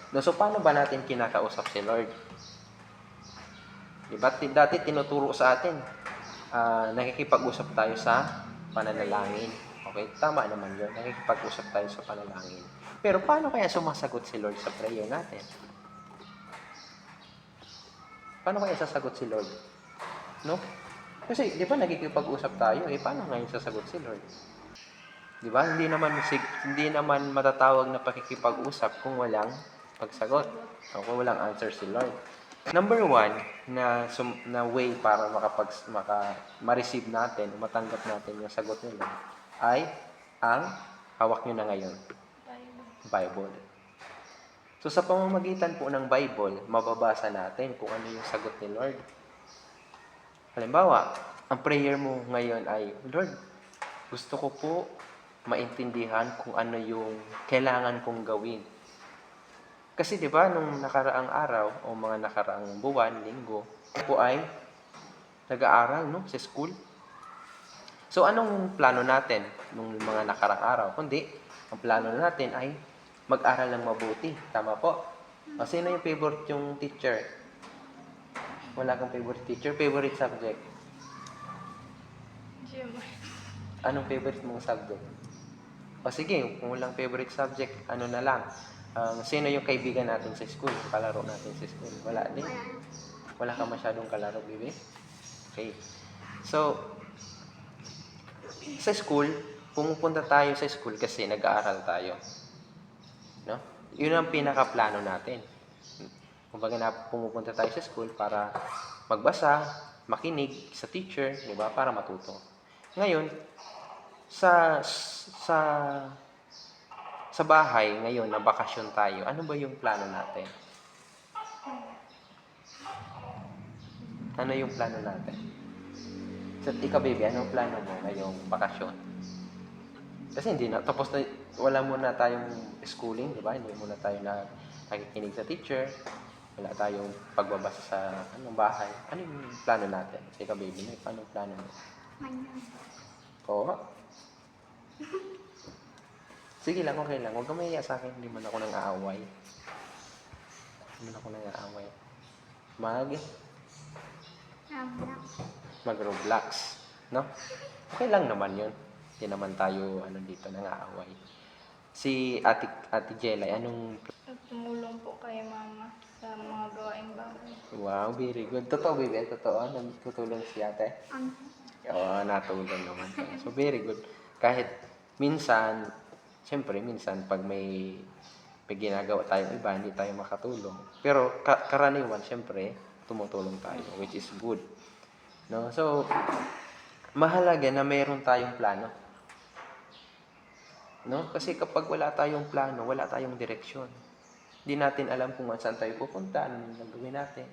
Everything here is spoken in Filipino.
No, so, paano ba natin kinakausap si Lord? Diba? Dati tinuturo sa atin, nakikipag-usap tayo sa pananalangin. Okay? Tama naman yun. Nakikipag-usap tayo sa panalangin. Pero paano kaya sumasagot si Lord sa prayer natin? Paano kaya sasagot si Lord? No? Kasi, di ba, nagkikipag-usap tayo, paano ngayon sasagot si Lord? Di ba? Hindi naman matatawag na pakikipag-usap kung walang pagsagot. O kung walang answer si Lord. Number one, na way para ma-receive natin, matanggap natin yung sagot ni Lord, ay ang hawak nyo na ngayon, Bible. So, sa pamamagitan po ng Bible, mababasa natin kung ano yung sagot ni Lord. Halimbawa, ang prayer mo ngayon ay, Lord, gusto ko po maintindihan kung ano yung kailangan kong gawin. Kasi 'di ba nung nakaraang araw o mga nakaraang buwan, linggo, po ay nag-aaral sa school. So anong plano natin nung mga nakaraang araw? Kundi ang plano natin ay mag-aral ng mabuti. Tama po? O sino yung favorite yung teacher? Wala kang favorite teacher? Favorite subject? Anong favorite mong subject? O sige, kung walang favorite subject, ano na lang? Sino yung kaibigan natin sa school? Kalaro natin sa school? Wala din. Wala ka masyadong kalaro, baby? Okay. So, sa school, pumupunta tayo sa school kasi nag-aaral tayo. No? Yun ang pinaka-plano natin. Kumbaga pumupunta tayo sa school para magbasa, makinig sa teacher, di ba? Para matuto. Ngayon, sa bahay ngayon na bakasyon tayo, ano ba yung plano natin? Ano yung plano natin? So, ikaw baby, anong plano mo ngayong bakasyon? Kasi hindi na, tapos na, wala muna tayong schooling, di ba? Hindi muna tayo nakikinig sa teacher. Wala tayong pagbabasa sa bahay. Ano yung plano natin? Kasi ikaw baby, anong plano mo? Oo. Sige lang, okay lang. Huwag kang mahiya sa akin. Hindi man ako nang aaway. Mag-Roblox. No? Okay lang naman yun. Hindi naman tayo dito nang aaway. Si Ate Jelay, anong... Tumulong po kay Mama sa mga gawaing bahay. Wow, very good. Totoo, baby. Totoo. Tutulong si ate? Oo, natulong naman. So, very good. Kahit minsan, siyempre, minsan pag may ginagawa tayong iba, hindi tayo makatulong. Pero karaniwan, siyempre, tumutulong tayo, which is good. No? So, mahalaga na mayroon tayong plano. No? Kasi kapag wala tayong plano, wala tayong direksyon. Hindi natin alam kung saan tayo pupunta, ano yung gagawin natin.